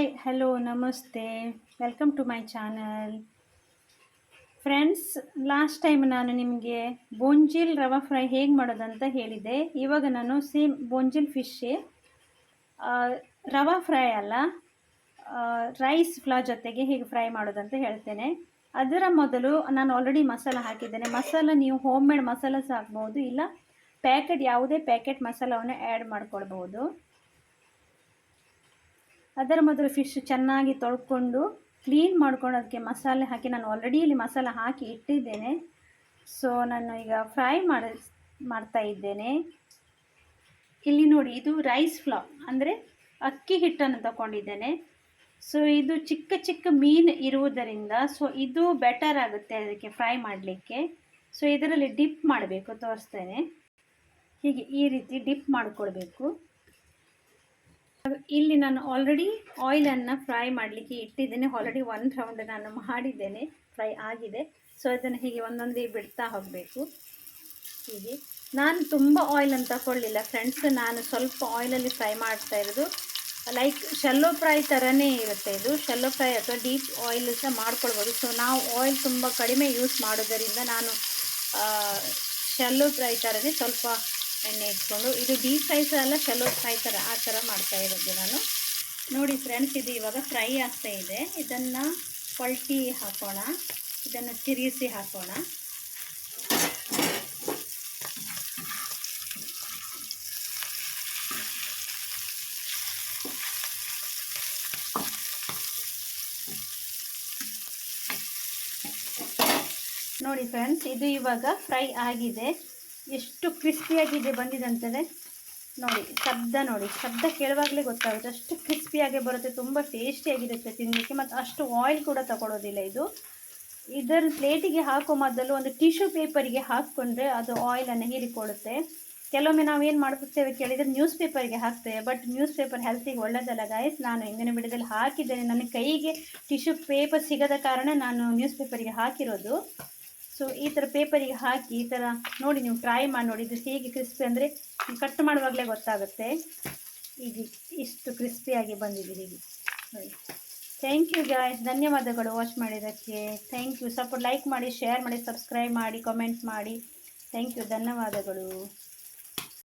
Hi, hello, ನಮಸ್ತೆ. Welcome to my channel. Friends, last time ನಾನು ನಿಮಗೆ ಬೋಂಜಿಲ್ ರವಾ ಫ್ರೈ ಹೇಗೆ ಮಾಡೋದಂತ ಹೇಳಿದೆ. ಇವಾಗ ನಾನು ಸೇಮ್ ಬೋಂಜಿಲ್ ಫಿಶ್ಶೇ ರವಾ ಫ್ರೈ ಅಲ್ಲ, ರೈಸ್ ಫ್ಲಾ ಜೊತೆಗೆ ಹೇಗೆ ಫ್ರೈ ಮಾಡೋದಂತ ಹೇಳ್ತೇನೆ. ಅದರ ಮೊದಲು ನಾನು ಆಲ್ರೆಡಿ ಮಸಾಲ ಹಾಕಿದ್ದೇನೆ. ಮಸಾಲ ನೀವು ಹೋಮ್ ಮೇಡ್ ಮಸಾಲ ಸಹ ಹಾಕ್ಬೋದು, ಇಲ್ಲ ಯಾವುದೇ ಪ್ಯಾಕೆಟ್ ಮಸಾಲವನ್ನು ಆ್ಯಡ್ ಮಾಡ್ಕೊಳ್ಬೋದು. ಅದರ ಮೊದಲು ಫಿಶ್ ಚೆನ್ನಾಗಿ ತೊಳ್ಕೊಂಡು ಕ್ಲೀನ್ ಮಾಡ್ಕೊಂಡು ಅದಕ್ಕೆ ಮಸಾಲೆ ಹಾಕಿ, ನಾನು ಆಲ್ರೆಡಿ ಇಲ್ಲಿ ಮಸಾಲ ಹಾಕಿ ಇಟ್ಟಿದ್ದೇನೆ. ಸೊ ನಾನು ಈಗ ಫ್ರೈ ಮಾಡ್ತಾ ಇದ್ದೇನೆ. ಇಲ್ಲಿ ನೋಡಿ, ಇದು ರೈಸ್ ಫ್ಲಾ ಅಂದರೆ ಅಕ್ಕಿ ಹಿಟ್ಟನ್ನು ತಗೊಂಡಿದ್ದೇನೆ. ಸೊ ಇದು ಚಿಕ್ಕ ಚಿಕ್ಕ ಮೀನು ಇರುವುದರಿಂದ ಸೊ ಇದು ಬೆಟರ್ ಆಗುತ್ತೆ ಅದಕ್ಕೆ ಫ್ರೈ ಮಾಡಲಿಕ್ಕೆ. ಸೊ ಇದರಲ್ಲಿ ಡಿಪ್ ಮಾಡಬೇಕು, ತೋರಿಸ್ತೇನೆ. ಹೀಗೆ ಈ ರೀತಿ ಡಿಪ್ ಮಾಡಿಕೊಳ್ಬೇಕು. ಇಲ್ಲಿ ನಾನು ಆಲ್ರೆಡಿ ಆಯಿಲನ್ನು ಫ್ರೈ ಮಾಡಲಿಕ್ಕೆ ಇಟ್ಟಿದ್ದೇನೆ. ಆಲ್ರೆಡಿ 1 ರೌಂಡ್ ನಾನು ಮಾಡಿದ್ದೇನೆ, ಫ್ರೈ ಆಗಿದೆ. ಸೊ ಅದನ್ನು ಹೀಗೆ ಒಂದೊಂದೇ ಬಿಡ್ತಾ ಹೋಗಬೇಕು. ಹೀಗೆ ನಾನು ತುಂಬ ಆಯಿಲನ್ನು ತಗೊಳ್ಳಿಲ್ಲ ಫ್ರೆಂಡ್ಸ್, ನಾನು ಸ್ವಲ್ಪ ಆಯಿಲಲ್ಲಿ ಫ್ರೈ ಮಾಡ್ತಾ ಇರೋದು. ಲೈಕ್ ಶೆಲ್ಲೋ ಫ್ರೈ ಥರನೇ ಇರುತ್ತೆ ಇದು. ಶೆಲ್ಲೋ ಫ್ರೈ ಅಥವಾ ಡೀಪ್ ಆಯಿಲ್ ಸಹ ಮಾಡ್ಕೊಳ್ಬೋದು. ಸೊ ನಾವು ಆಯಿಲ್ ತುಂಬ ಕಡಿಮೆ ಯೂಸ್ ಮಾಡೋದರಿಂದ ನಾನು ಶೆಲ್ಲೋ ಫ್ರೈ ಥರನೇ ಸ್ವಲ್ಪ ಎಣ್ಣೆ ಇಟ್ಕೊಂಡು, ಇದು ಡೀಪ್ ಫ್ರೈ ಸಹ ಅಲ್ಲ, ಶೆಲ್ಲೋ ಫ್ರೈ ಥರ ಆ ಥರ ಮಾಡ್ತಾ ಇರೋದು ನಾನು. ನೋಡಿ ಫ್ರೆಂಡ್ಸ್, ಇದು ಇವಾಗ ಫ್ರೈ ಆಗ್ತಾ ಇದೆ. ಇದನ್ನು ಪಲ್ಟಿ ಹಾಕೋಣ, ಇದನ್ನು ತಿರುಗಿಸಿ ಹಾಕೋಣ. ನೋಡಿ ಫ್ರೆಂಡ್ಸ್, ಇದು ಇವಾಗ ಫ್ರೈ ಆಗಿದೆ. ಎಷ್ಟು ಕ್ರಿಸ್ಪಿಯಾಗಿದೆ ಬಂದಿದಂತಲೇ ನೋಡಿ. ಶಬ್ದ ಕೇಳುವಾಗಲೇ ಗೊತ್ತಾಗುತ್ತೆ, ಅಷ್ಟು ಕ್ರಿಸ್ಪಿಯಾಗಿ ಬರುತ್ತೆ. ತುಂಬ ಟೇಸ್ಟಿಯಾಗಿರುತ್ತೆ ತಿನ್ನಲಿಕ್ಕೆ, ಮತ್ತು ಅಷ್ಟು ಆಯಿಲ್ ಕೂಡ ತಗೊಳ್ಳೋದಿಲ್ಲ ಇದು. ಇದರ ಪ್ಲೇಟಿಗೆ ಹಾಕೋ ಮೊದಲು ಒಂದು ಟಿಶ್ಯೂ ಪೇಪರಿಗೆ ಹಾಕ್ಕೊಂಡ್ರೆ ಅದು ಆಯಿಲನ್ನು ಹೀರಿಕೊಳ್ಳುತ್ತೆ. ಕೆಲವೊಮ್ಮೆ ನಾವೇನು ಮಾಡ್ಬಿಡ್ತೇವೆ ಕೇಳಿದರೆ ನ್ಯೂಸ್ ಪೇಪರಿಗೆ ಹಾಕ್ತೇವೆ, ಬಟ್ ನ್ಯೂಸ್ ಪೇಪರ್ ಹೆಲ್ತಿಗೆ ಒಳ್ಳೆಯದಲ್ಲ ಗಾಯ್ಸ್. ನಾನು ಹಿಂದಿನ ವಿಡಿಯೋದಲ್ಲಿ ಹಾಕಿದ್ದೇನೆ, ನನ್ನ ಕೈಗೆ ಟಿಶ್ಯೂ ಪೇಪರ್ ಸಿಗದ ಕಾರಣ ನಾನು ನ್ಯೂಸ್ ಪೇಪರಿಗೆ ಹಾಕಿರೋದು. ಸೊ ಈ ಥರ ಪೇಪರಿಗೆ ಹಾಕಿ ಈ ಥರ ನೋಡಿ, ನೀವು ಟ್ರೈ ಮಾಡಿ ನೋಡಿ. ಇದು ಹೇಗೆ ಕ್ರಿಸ್ಪಿ ಅಂದರೆ ಕಟ್ ಮಾಡುವಾಗಲೇ ಗೊತ್ತಾಗುತ್ತೆ. ಈಗ ಇಷ್ಟು ಕ್ರಿಸ್ಪಿಯಾಗಿ ಬಂದಿದೆ ಹೀಗೆ ನೋಡಿ. ಥ್ಯಾಂಕ್ ಯು ಗಾಯ್ಸ್, ಧನ್ಯವಾದಗಳು ವಾಚ್ ಮಾಡಿದ್ದಕ್ಕೆ. Thank you. ಸ್ವಲ್ಪ ಲೈಕ್ ಮಾಡಿ, ಶೇರ್ ಮಾಡಿ, ಸಬ್ಸ್ಕ್ರೈಬ್ ಮಾಡಿ, ಕಾಮೆಂಟ್ ಮಾಡಿ. ಥ್ಯಾಂಕ್ ಯು, ಧನ್ಯವಾದಗಳು.